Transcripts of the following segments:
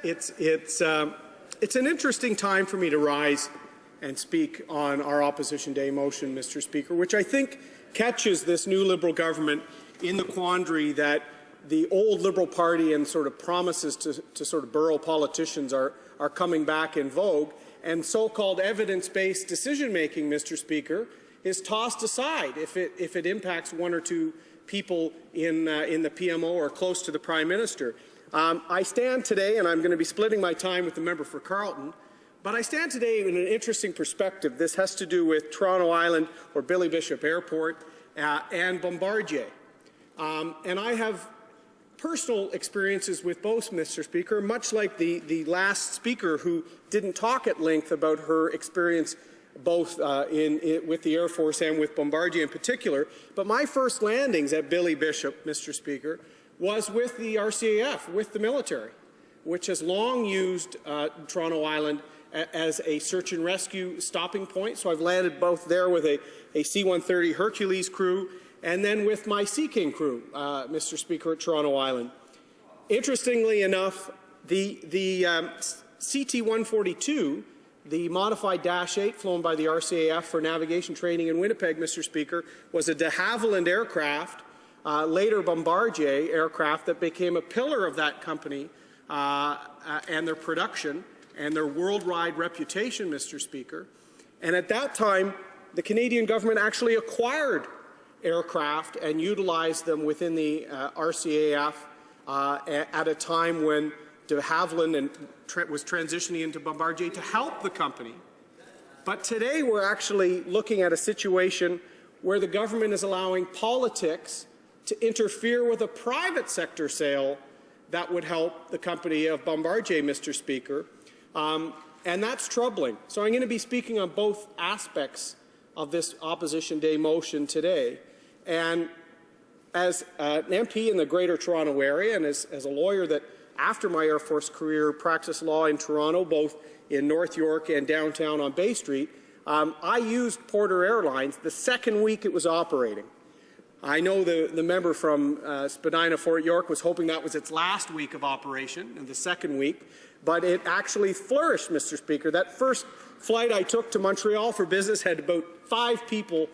It's an interesting time for me to rise and speak on our Opposition Day motion, Mr. Speaker, which I think catches this new Liberal government in the quandary that the old Liberal Party and sort of promises to sort of borough politicians are coming back in vogue, and so-called evidence-based decision-making, Mr. Speaker, is tossed aside if it impacts one or two people in the PMO or close to the Prime Minister. I stand today, and I'm going to be splitting my time with the member for Carleton, but I stand today in an interesting perspective. This has to do with Toronto Island or Billy Bishop Airport and Bombardier. And I have personal experiences with both, Mr. Speaker, much like the last speaker who didn't talk at length about her experience both with the Air Force and with Bombardier in particular. But my first landings at Billy Bishop, Mr. Speaker, was with the RCAF, with the military, which has long used Toronto Island as a search and rescue stopping point. So I've landed both there with a C-130 Hercules crew and then with my Sea King crew, Mr. Speaker, at Toronto Island. Interestingly enough, the CT-142, the modified Dash 8 flown by the RCAF for navigation training in Winnipeg, Mr. Speaker, was a de Havilland aircraft, later Bombardier aircraft, that became a pillar of that company and their production and their worldwide reputation, Mr. Speaker. And at that time, the Canadian government actually acquired aircraft and utilized them within the RCAF at a time when de Havilland was transitioning into Bombardier to help the company. But today we're actually looking at a situation where the government is allowing politics to interfere with a private sector sale that would help the company of Bombardier, Mr. Speaker. And that's troubling. So I'm going to be speaking on both aspects of this Opposition Day motion today. And as an MP in the Greater Toronto Area and as a lawyer that, after my Air Force career, practiced law in Toronto, both in North York and downtown on Bay Street, I used Porter Airlines the second week it was operating. I know the member from Spadina, Fort York, was hoping that was its last week of operation, and the second week, but it actually flourished, Mr. Speaker. That first flight I took to Montreal for business had about 5 people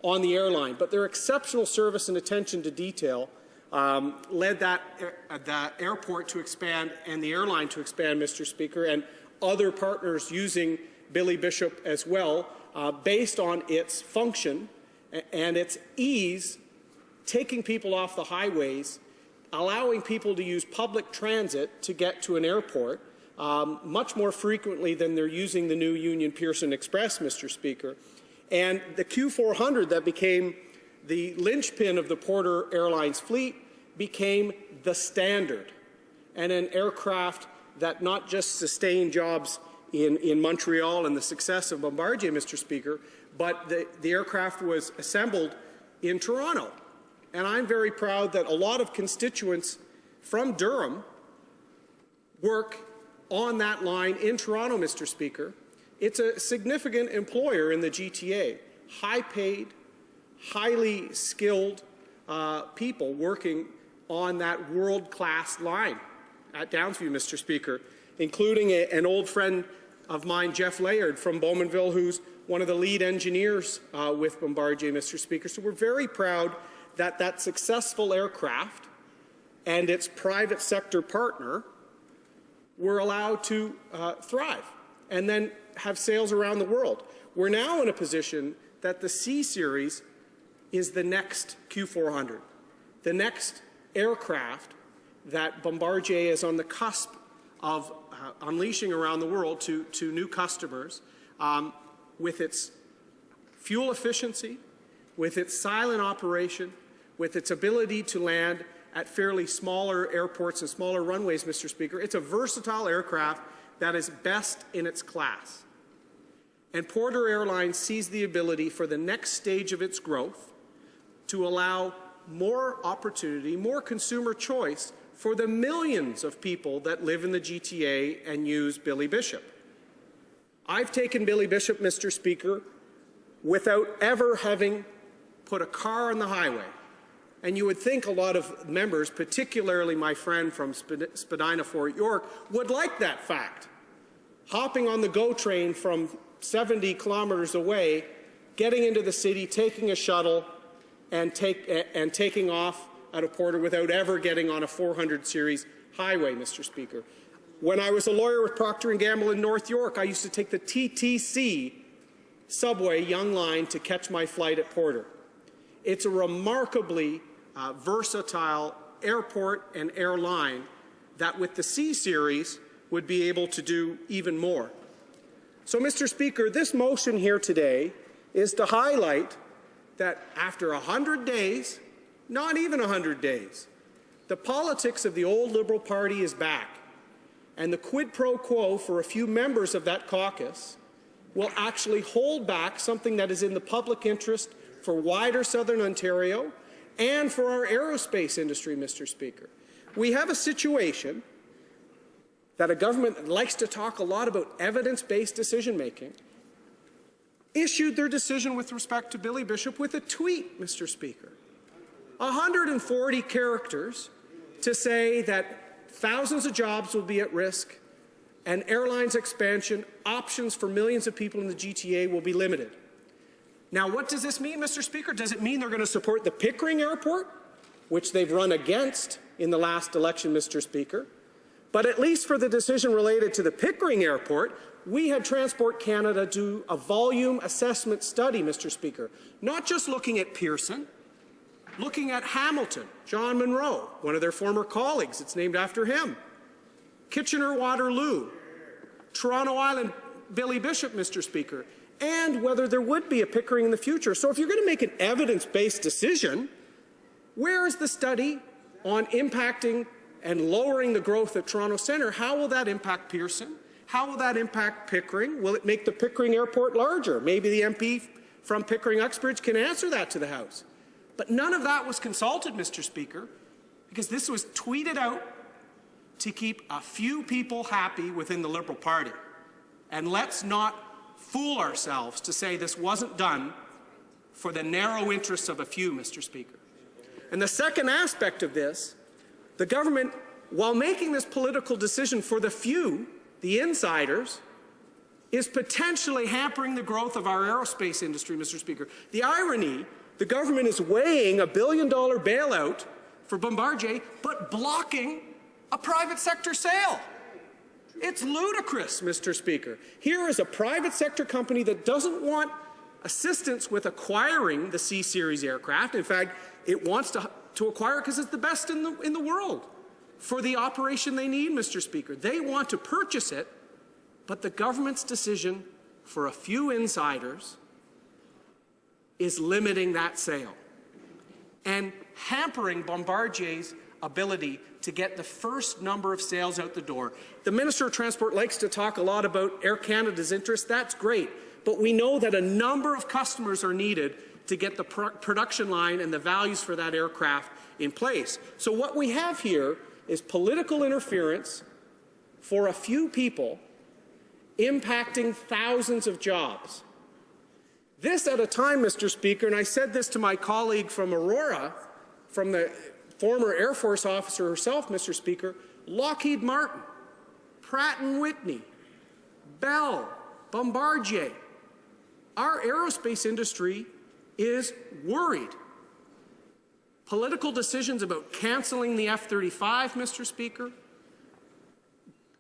on the airline, but their exceptional service and attention to detail led that airport to expand and the airline to expand, Mr. Speaker, and other partners using Billy Bishop as well, based on its function and its ease, taking people off the highways, allowing people to use public transit to get to an airport much more frequently than they're using the new Union Pearson Express, Mr. Speaker. And the Q400 that became the linchpin of the Porter Airlines fleet became the standard, and an aircraft that not just sustained jobs in Montreal and the success of Bombardier, Mr. Speaker, but the aircraft was assembled in Toronto. And I'm very proud that a lot of constituents from Durham work on that line in Toronto, Mr. Speaker. It's a significant employer in the GTA, high-paid, highly skilled people working on that world-class line at Downsview, Mr. Speaker, including an old friend of mine, Jeff Layard from Bowmanville, who's one of the lead engineers with Bombardier, Mr. Speaker. So we're very proud that that successful aircraft and its private sector partner were allowed to thrive and then have sales around the world. We're now in a position that the C-Series is the next Q400, the next aircraft that Bombardier is on the cusp of unleashing around the world to new customers with its fuel efficiency, with its silent operation, with its ability to land at fairly smaller airports and smaller runways, Mr. Speaker. It's a versatile aircraft that is best in its class. And Porter Airlines sees the ability for the next stage of its growth to allow more opportunity, more consumer choice for the millions of people that live in the GTA and use Billy Bishop. I've taken Billy Bishop, Mr. Speaker, without ever having put a car on the highway. And you would think a lot of members, particularly my friend from Spadina, Fort York, would like that fact. Hopping on the GO train from 70 kilometers away, getting into the city, taking a shuttle, and taking off out of Porter without ever getting on a 400 series highway, Mr. Speaker. When I was a lawyer with Procter & Gamble in North York, I used to take the TTC subway Young Line to catch my flight at Porter. It's a remarkably versatile airport and airline that with the C-Series would be able to do even more. So, Mr. Speaker, this motion here today is to highlight that after 100 days, not even 100 days, the politics of the old Liberal Party is back, and the quid pro quo for a few members of that caucus will actually hold back something that is in the public interest for wider Southern Ontario and for our aerospace industry, Mr. Speaker. We have a situation that a government that likes to talk a lot about evidence-based decision-making issued their decision with respect to Billy Bishop with a tweet, Mr. Speaker. 140 characters to say that thousands of jobs will be at risk and airlines expansion options for millions of people in the GTA will be limited. Now, what does this mean, Mr. Speaker? Does it mean they're going to support the Pickering Airport, which they've run against in the last election, Mr. Speaker? But at least for the decision related to the Pickering Airport, we had Transport Canada do a volume assessment study, Mr. Speaker, not just looking at Pearson, looking at Hamilton, John Munro, one of their former colleagues, it's named after him, Kitchener-Waterloo, Toronto Island, Billy Bishop, Mr. Speaker, and whether there would be a Pickering in the future. So if you're going to make an evidence-based decision, where is the study on impacting and lowering the growth at Toronto Centre? How will that impact Pearson? How will that impact Pickering? Will it make the Pickering Airport larger? Maybe the MP from Pickering-Uxbridge can answer that to the House. But none of that was consulted, Mr. Speaker, because this was tweeted out to keep a few people happy within the Liberal Party. And let's not fool ourselves to say this wasn't done for the narrow interests of a few, Mr. Speaker. And the second aspect of this, the government, while making this political decision for the few, the insiders, is potentially hampering the growth of our aerospace industry, Mr. Speaker. The irony, the government is weighing a $1 billion bailout for Bombardier, but blocking a private sector sale. It's ludicrous, Mr. Speaker. Here is a private sector company that doesn't want assistance with acquiring the C-Series aircraft. In fact, it wants to acquire it because it's the best in the world for the operation they need, Mr. Speaker. They want to purchase it, but the government's decision for a few insiders is limiting that sale and hampering Bombardier's ability to get the first number of sales out the door. The Minister of Transport likes to talk a lot about Air Canada's interest. That's great. But we know that a number of customers are needed to get the production line and the values for that aircraft in place. So what we have here is political interference for a few people impacting thousands of jobs. This at a time, Mr. Speaker, and I said this to my colleague from Aurora, from the former Air Force officer herself, Mr. Speaker, Lockheed Martin, Pratt & Whitney, Bell, Bombardier. Our aerospace industry is worried. Political decisions about cancelling the F-35, Mr. Speaker,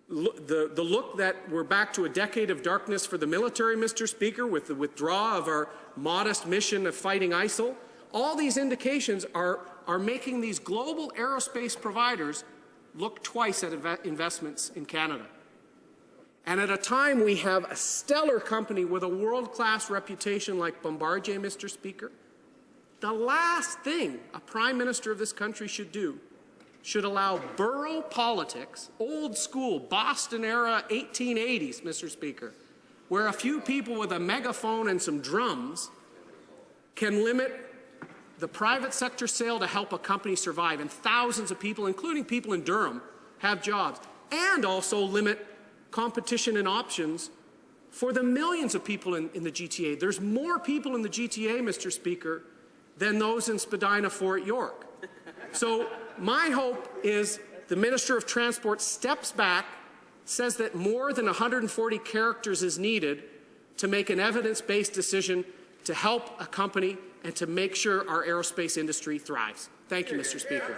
the look that we're back to a decade of darkness for the military, Mr. Speaker, with the withdrawal of our modest mission of fighting ISIL, all these indications are making these global aerospace providers look twice at investments in Canada. And at a time we have a stellar company with a world-class reputation like Bombardier, Mr. Speaker, the last thing a Prime Minister of this country should do should allow borough politics, old school, Boston-era 1880s, Mr. Speaker, where a few people with a megaphone and some drums can limit the private sector sale to help a company survive, and thousands of people, including people in Durham, have jobs, and also limit competition and options for the millions of people in the GTA. There's more people in the GTA, Mr. Speaker, than those in Spadina, Fort York. So my hope is the Minister of Transport steps back, says that more than 140 characters is needed to make an evidence-based decision to help a company and to make sure our aerospace industry thrives. Thank you, Mr. Speaker.